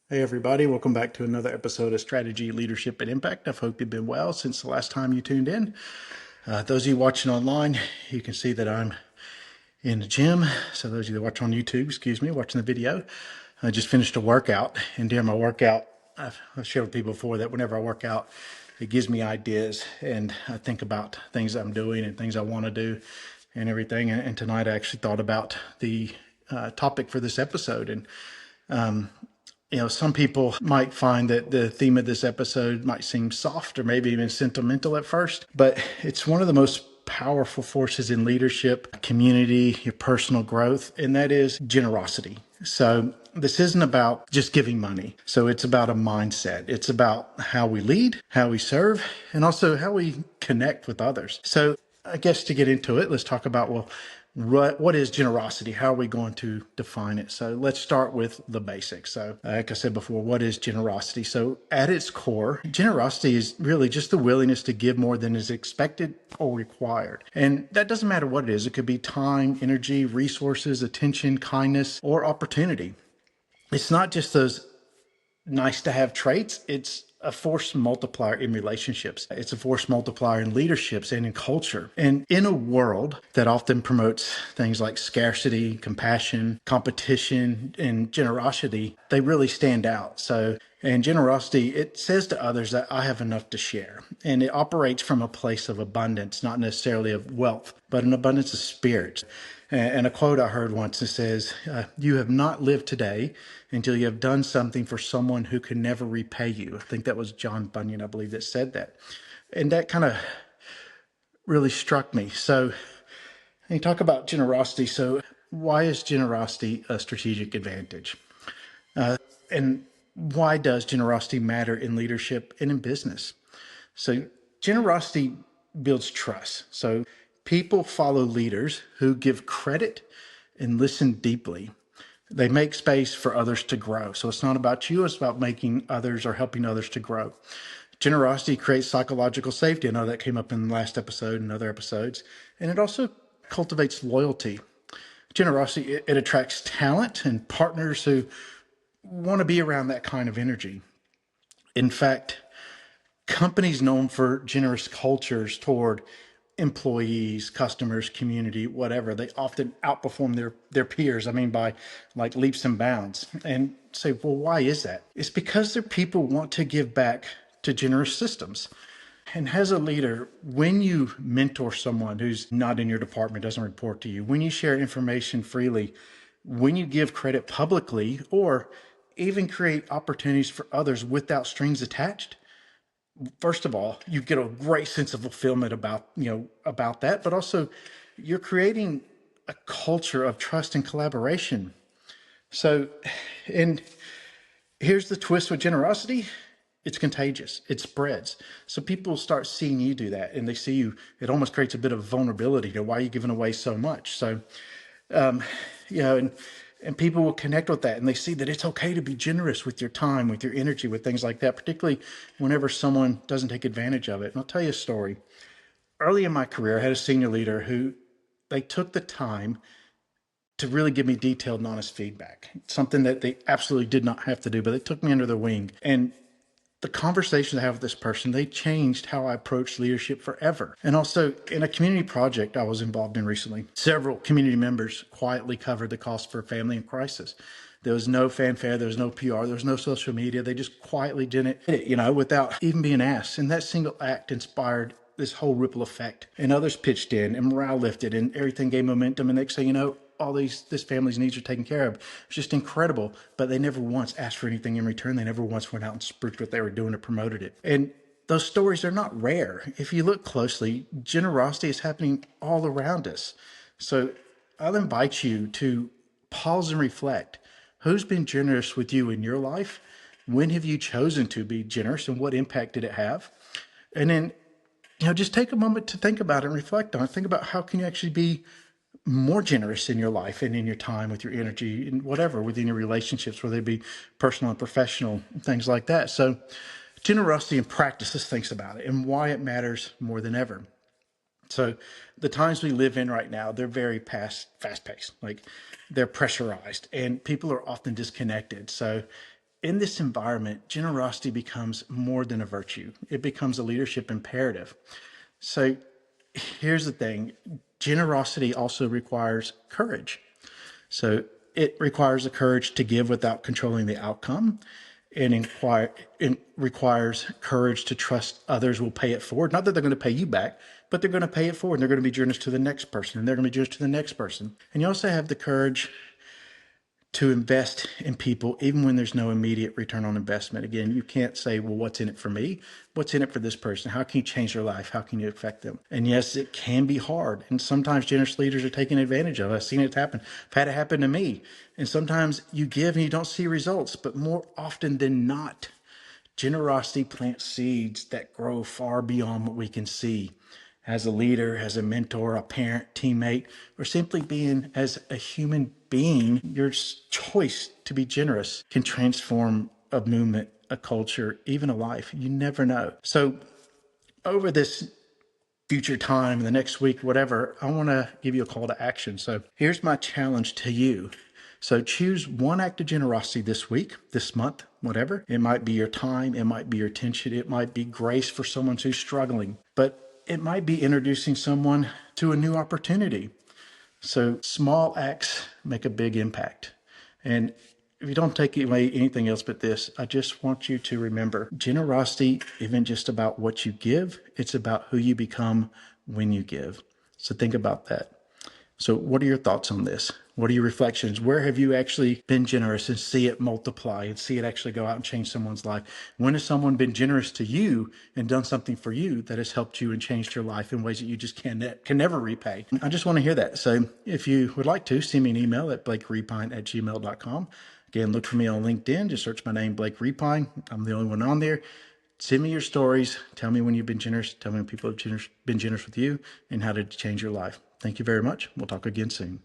Hey everybody, welcome back to another episode of Strategy, Leadership, and Impact. I hope you've been well since the last time you tuned in. Those of you watching online, you can see that I'm in the gym. So those of you that watch on YouTube, watching the video, I just finished a workout. And during my workout, I've shared with people before that whenever I work out, it gives me ideas and I think about things I'm doing and things I want to do and everything. And tonight I actually thought about the topic for this episode. And some people might find that the theme of this episode might seem soft or maybe even sentimental at first, but it's one of the most powerful forces in leadership, community, your personal growth, and that is generosity. So this isn't about just giving money. So it's about a mindset. It's about how we lead, how we serve, and also how we connect with others. So I guess to get into it, let's talk about, what is generosity? How are we going to define it? So let's start with the basics. So like I said before, what is generosity? So at its core, generosity is really just the willingness to give more than is expected or required. And that doesn't matter what it is. It could be time, energy, resources, attention, kindness, or opportunity. It's not just those nice to have traits. It's a force multiplier in relationships. It's a force multiplier in leaderships and in culture. And in a world that often promotes things like scarcity, compassion, competition, and generosity, they really stand out. And generosity, it says to others that I have enough to share. And it operates from a place of abundance, not necessarily of wealth, but an abundance of spirit. And a quote I heard once that says, you have not lived today until you have done something for someone who can never repay you. I think that was John Bunyan, I believe, that said that. And that kind of really struck me. So you talk about generosity. So why is generosity a strategic advantage? And why does generosity matter in leadership and in business? So generosity builds trust. So people follow leaders who give credit and listen deeply. They make space for others to grow. So it's not about you, it's about making others or helping others to grow. Generosity creates psychological safety. I know that came up in the last episode and other episodes. And it also cultivates loyalty. Generosity, it attracts talent and partners who want to be around that kind of energy. In fact, companies known for generous cultures toward employees, customers, community, whatever, they often outperform their peers. I mean, by like leaps and bounds. And say, well, why is that? It's because their people want to give back to generous systems. And as a leader, when you mentor someone who's not in your department, doesn't report to you, when you share information freely, when you give credit publicly, or even create opportunities for others without strings attached, first of all, you get a great sense of fulfillment about that, but also you're creating a culture of trust and collaboration. So, and here's the twist with generosity. It's contagious. It spreads. So people start seeing you do that and they see you. It almost creates a bit of vulnerability to why are you giving away so much? So, and people will connect with that and they see that it's okay to be generous with your time, with your energy, with things like that, particularly whenever someone doesn't take advantage of it. And I'll tell you a story. Early in my career, I had a senior leader who they took the time to really give me detailed and honest feedback, something that they absolutely did not have to do, but they took me under their wing. And the conversations I have with this person, they changed how I approach leadership forever. And also in a community project I was involved in recently, several community members quietly covered the cost for a family in crisis. There was no fanfare, there was no PR, there was no social media. They just quietly did it, without even being asked. And that single act inspired this whole ripple effect. And others pitched in and morale lifted and everything gained momentum. And they say, all this family's needs are taken care of. It's just incredible. But they never once asked for anything in return. They never once went out and spruiked what they were doing or promoted it. And those stories are not rare. If you look closely, generosity is happening all around us. So I'll invite you to pause and reflect. Who's been generous with you in your life? When have you chosen to be generous and what impact did it have? And then, just take a moment to think about it and reflect on it. Think about how can you actually be more generous in your life and in your time with your energy and whatever within your relationships, whether they be personal and professional, things like that. So generosity in practice, let's think about it and why it matters more than ever. So the times we live in right now, they're very fast paced, like they're pressurized and people are often disconnected. So in this environment, generosity becomes more than a virtue. It becomes a leadership imperative. So here's the thing. Generosity also requires courage. So it requires the courage to give without controlling the outcome. It requires courage to trust others will pay it forward. Not that they're going to pay you back, but they're going to pay it forward. And they're going to be generous to the next person, and they're going to be generous to the next person. And you also have the courage to invest in people, even when there's no immediate return on investment. Again, you can't say, well, what's in it for me? What's in it for this person? How can you change their life? How can you affect them? And yes, it can be hard. And sometimes generous leaders are taken advantage of. I've seen it happen. I've had it happen to me. And sometimes you give and you don't see results, but more often than not, generosity plants seeds that grow far beyond what we can see. As a leader, as a mentor, a parent, teammate, or simply being as a human being, your choice to be generous can transform a movement, a culture, even a life. You never know. So over this future time, the next week, whatever, I want to give you a call to action. So here's my challenge to you. So choose one act of generosity this week, this month, whatever. It might be your time. It might be your attention. It might be grace for someone who's struggling, but it might be introducing someone to a new opportunity. So small acts make a big impact. And if you don't take away anything else but this, I just want you to remember generosity isn't just about what you give. It's about who you become when you give. So think about that. So what are your thoughts on this? What are your reflections? Where have you actually been generous and see it multiply and see it actually go out and change someone's life? When has someone been generous to you and done something for you that has helped you and changed your life in ways that you just can never repay? I just want to hear that. So if you would like to, send me an email at blakerepine@gmail.com. Again, look for me on LinkedIn. Just search my name, Blake Repine. I'm the only one on there. Send me your stories. Tell me when you've been generous. Tell me when people have been generous with you and how to change your life. Thank you very much. We'll talk again soon.